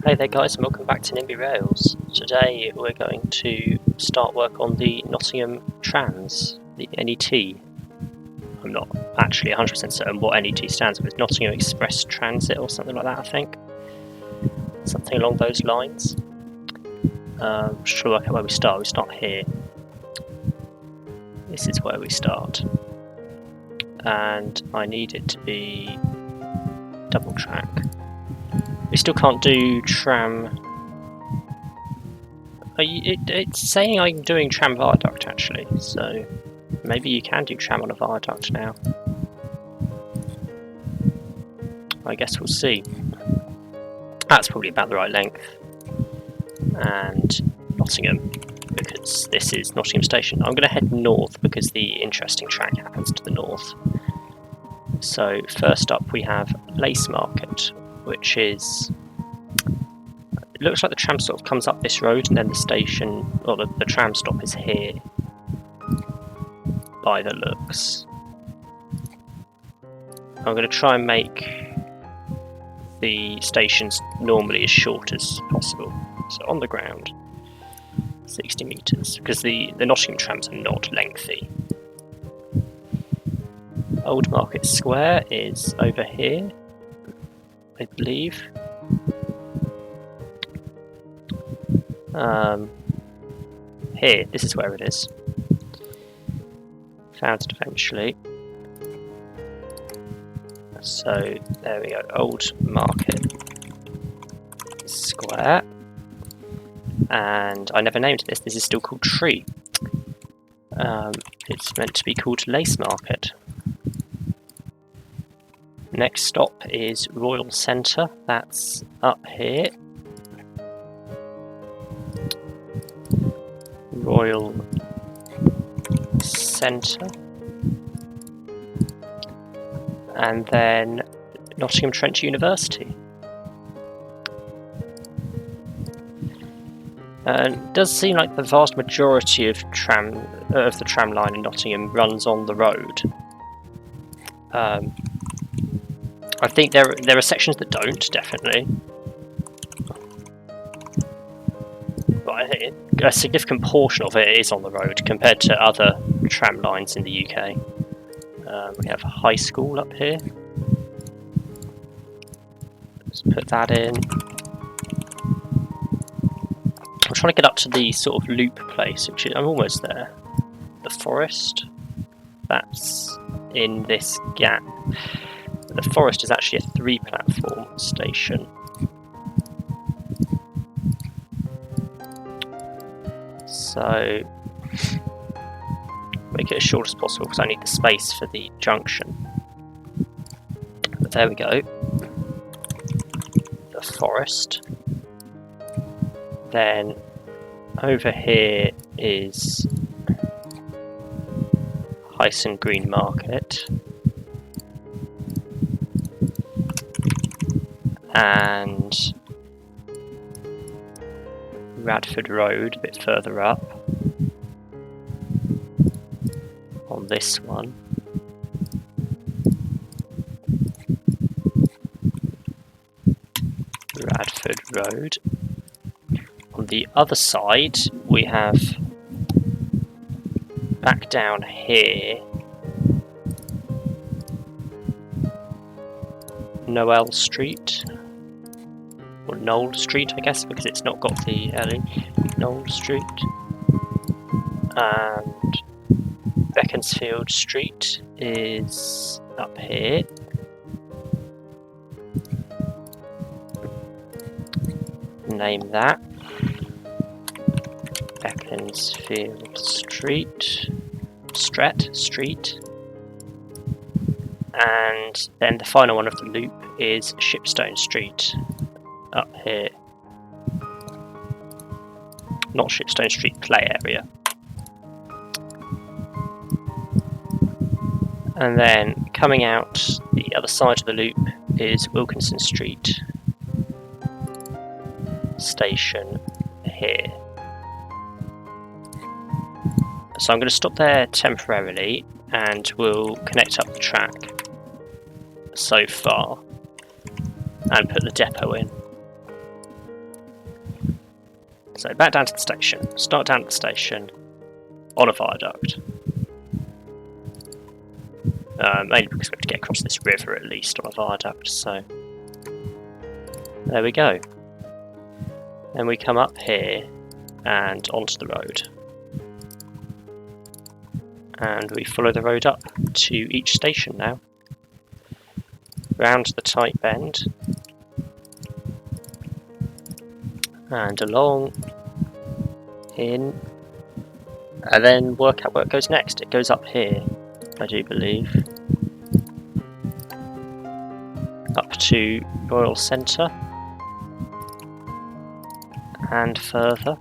Hey there guys, and welcome back to NIMBY Rails. Today we're going to start work on the Nottingham Trams, the NET. I'm not actually 100% certain what NET stands for. It's Nottingham Express Transit or something like that, I think. Something along those lines. Just trying to work out where we start. We start here. This is where we start. And I need it to be double track. We still can't do tram. It's saying I'm doing tram viaduct actually, so maybe you can do tram on a viaduct now. I guess we'll see. That's probably about the right length. And Nottingham, because this is Nottingham Station. I'm going to head north because the interesting track happens to the north. So first up we have Lace Market, which is, it looks like the tram sort of comes up this road and then the station, or the tram stop is here by the looks. I'm going to try and make the stations normally as short as possible. So on the ground, 60 metres, because the Nottingham trams are not lengthy. Old Market Square is over here, I believe. Here, this is where it is. Found it eventually. So there we go, Old Market Square. And I never named this is still called Tree. It's meant to be called Lace Market. Next stop is Royal Centre, that's up here. Royal Centre. And then Nottingham Trent University. And it does seem like the vast majority of the tram line in Nottingham runs on the road. I think there are sections that don't, definitely. But I think a significant portion of it is on the road compared to other tram lines in the UK. We have High School up here. Let's put that in. I'm trying to get up to the sort of loop place, which is, I'm almost there. The Forest. That's in this gap. The Forest is actually a 3-platform station. So make it as short as possible because I need the space for the junction. But there we go. The Forest. Then over here is Hyson Green Market. And Radford Road a bit further up on this one. Radford Road. On the other side we have back down here Noel Street. Or Knoll Street, I guess, because it's not got the L in. Knoll Street. And Beaconsfield Street is up here. Name that. Beaconsfield Street. Street. And then the final one of the loop is Shipstone Street. Up here. Not Shipstone Street play area. And then coming out the other side of the loop is Wilkinson Street station here. So I'm going to stop there temporarily and we'll connect up the track so far and put the depot in. So back down to the station. Start down at the station on a viaduct. Mainly because we have to get across this river at least on a viaduct, so there we go. Then we come up here and onto the road. And we follow the road up to each station now. Round the tight bend. And along, in, and then work out where it goes next. It goes up here, I do believe. Up to Royal Centre. And further.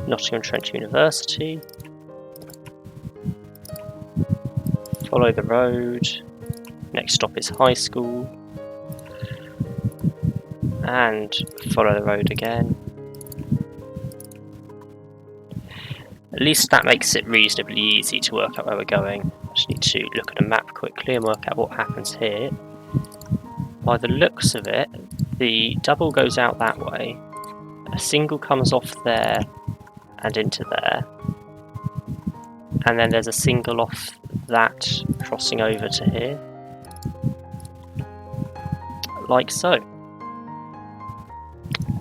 Nottingham Trent University. Follow the road. Next stop is High School. And follow the road again. At least that makes it reasonably easy to work out where we're going. I just need to look at a map quickly and work out what happens here. By the looks of it, the double goes out that way, a single comes off there and into there, and then there's a single off that crossing over to here, like so.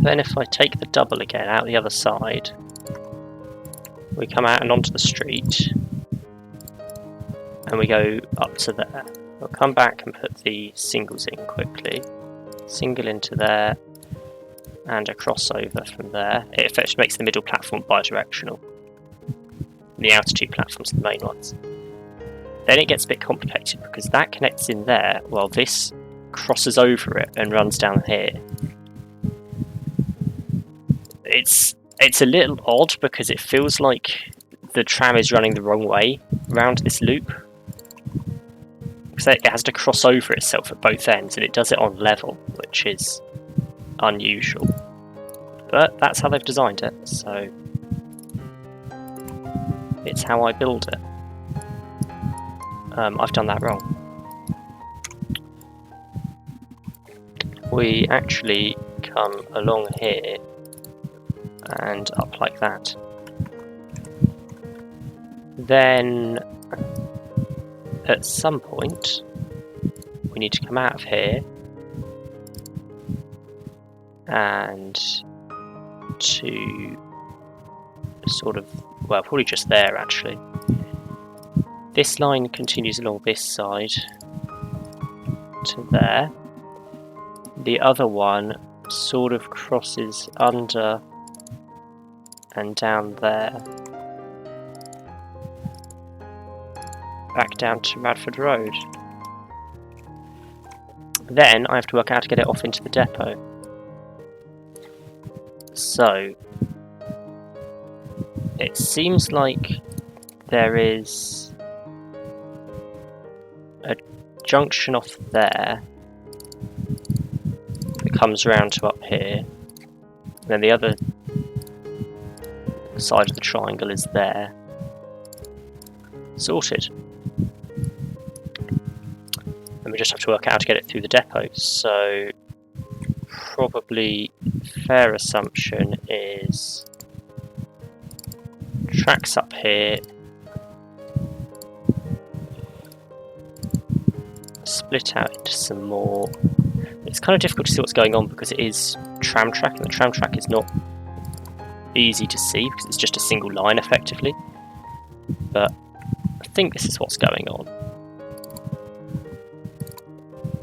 Then if I take the double again out the other side, we come out and onto the street, and we go up to there. We'll come back and put the singles in quickly. Single into there, and a crossover from there. It effectively makes the middle platform bidirectional. The outer two platforms are the main ones. Then it gets a bit complicated because that connects in there while this crosses over it and runs down here. It's a little odd because it feels like the tram is running the wrong way around this loop. Because it has to cross over itself at both ends, and it does it on level, which is unusual. But that's how they've designed it, so it's how I build it. I've done that wrong. We actually come along here and up like that. Then at some point we need to come out of here and to sort of, well, probably just there actually. This line continues along this side to there. The other one sort of crosses under and down there, back down to Radford Road. Then I have to work out how to get it off into the depot. So it seems like there is a junction off there that comes round to up here, and then the other side of the triangle is there. Sorted. And we just have to work out how to get it through the depot. So probably fair assumption is tracks up here, split out into some more. It's kind of difficult to see what's going on because it is tram track, and the tram track is not easy to see because it's just a single line effectively. But I think this is what's going on.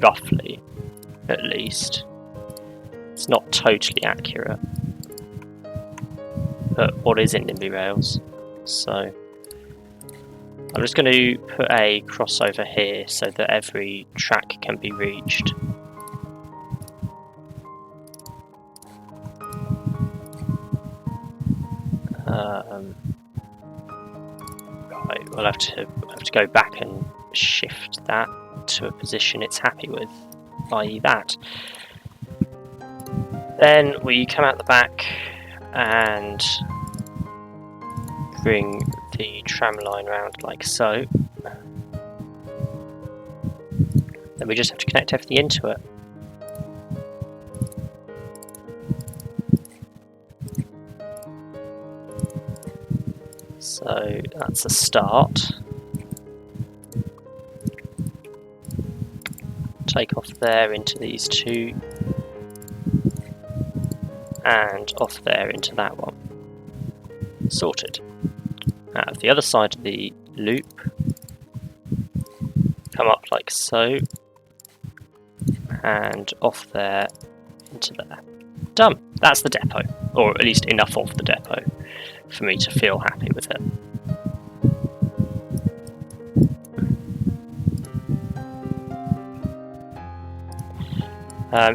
Roughly, at least. It's not totally accurate, but what is in NIMBY Rails? So I'm just going to put a crossover here so that every track can be reached. Right, we'll have to go back and shift that to a position it's happy with, i.e. that. Then we come out the back and bring the tram line round like so. Then we just have to connect everything into it. So that's a start. Take off there into these two, and off there into that one. Sorted. Out of the other side of the loop, come up like so, and off there into there. Done. That's the depot, or at least enough of the depot for me to feel happy with it.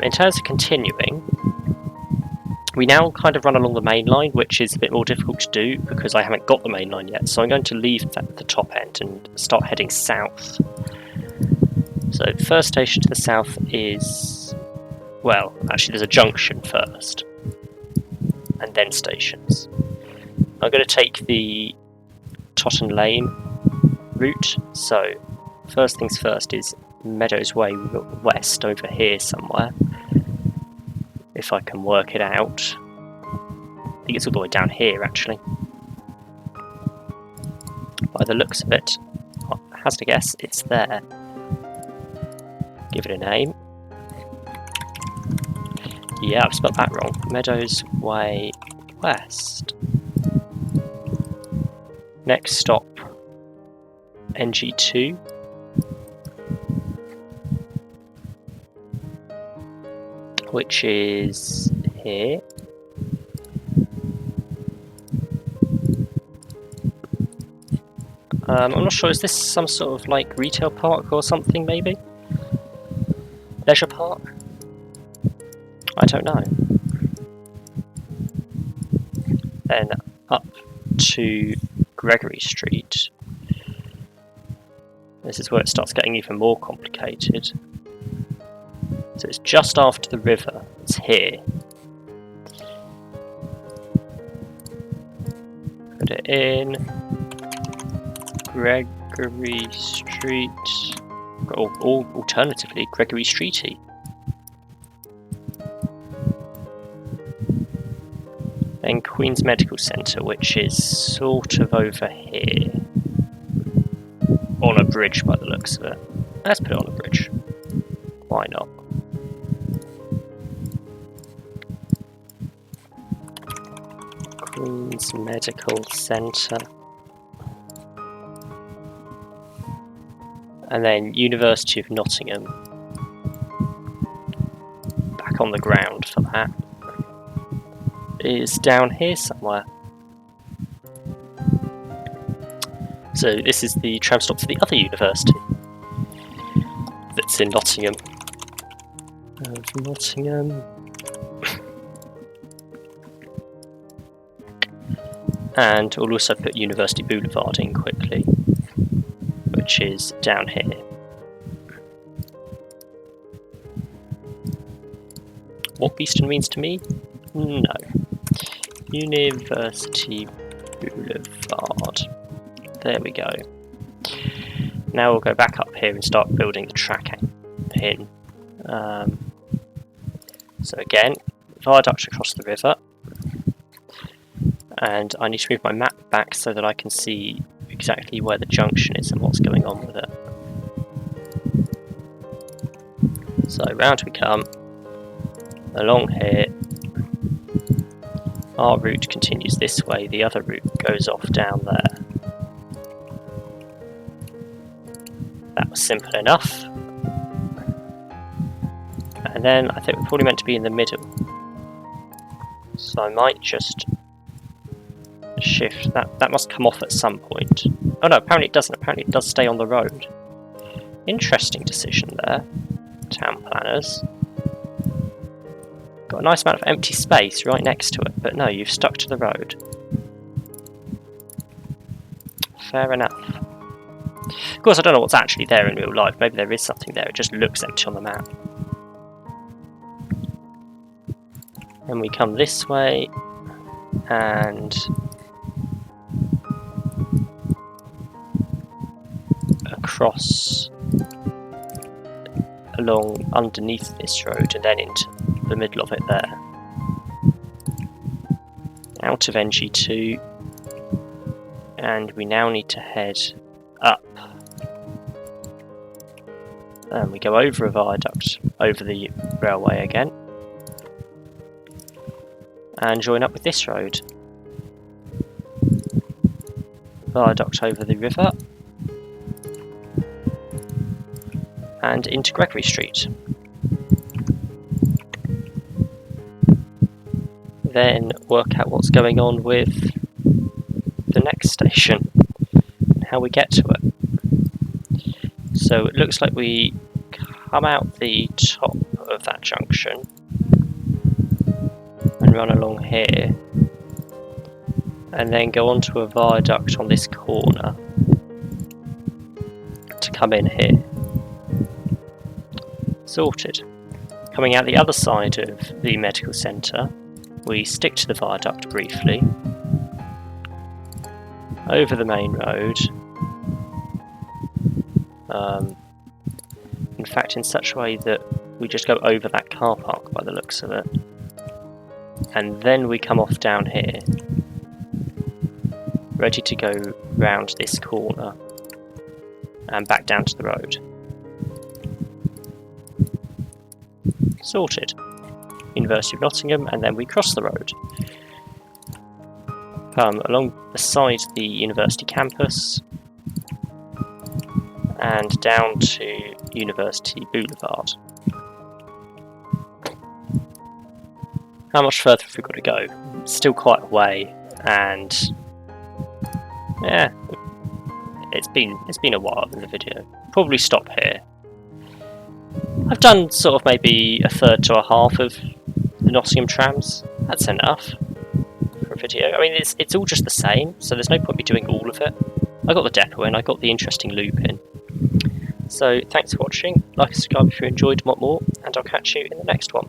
In terms of continuing, we now kind of run along the main line, which is a bit more difficult to do because I haven't got the main line yet. So I'm going to leave the top end and start heading south. So the first station to the south is, well, actually there's a junction first, and then stations. I'm going to take the Totten Lane route. So first things first is Meadows Way west over here somewhere, if I can work it out. I think it's all the way down here actually. By the looks of it, I has to guess it's there. Give it a name. Yeah, I've spelled that wrong. Meadows Way west. Next stop, NG2. Which is here. I'm not sure, is this some sort of like retail park or something maybe? Leisure park? I don't know. Then up to Gregory Street. This is where it starts getting even more complicated. So it's just after the river, it's here. Put it in Gregory Street, or alternatively Gregory Streety. Then Queen's Medical Centre, which is sort of over here. On a bridge by the looks of it. Let's put it on a bridge. Why not? Queen's Medical Centre. And then University of Nottingham. Back on the ground for that. Is down here somewhere. So this is the tram stop for the other university. That's in Nottingham. Nottingham. And we'll also put University Boulevard in quickly, which is down here. What Beeston means to me? No. University Boulevard. There we go. Now we'll go back up here and start building the track in. So again, viaduct across the river. And I need to move my map back so that I can see exactly where the junction is and what's going on with it. So round we come, along here. Our route continues this way, the other route goes off down there. That was simple enough. And then I think we're probably meant to be in the middle. So I might just shift that. That must come off at some point. Oh no, apparently it doesn't. Apparently it does stay on the road. Interesting decision there, town planners. Got a nice amount of empty space right next to it, but no, you've stuck to the road. Fair enough. Of course, I don't know what's actually there in real life. Maybe there is something there. It just looks empty on the map. Then we come this way, and across along underneath this road, and then into the middle of it there. Out of NG2, And we now need to head up. And we go over a viaduct over the railway again. And join up with this road. Viaduct over the river. And into Gregory Street. Then work out what's going on with the next station, and how we get to it. So it looks like we come out the top of that junction and run along here, and then go onto a viaduct on this corner to come in here. Sorted. Coming out the other side of the medical centre, we stick to the viaduct briefly, over the main road, in fact in such a way that we just go over that car park by the looks of it, and then we come off down here, ready to go round this corner and back down to the road. Sorted. University of Nottingham, and then we cross the road. Along beside the university campus and down to University Boulevard. How much further have we got to go? Still quite a way, and yeah, it's been a while in the video. Probably stop here. I've done sort of maybe a third to a half of the Nottingham trams. That's enough for a video. I mean, it's all just the same, so there's no point me doing all of it. I got the depot in, I got the interesting loop in. So thanks for watching. Like and subscribe if you enjoyed and want more, and I'll catch you in the next one.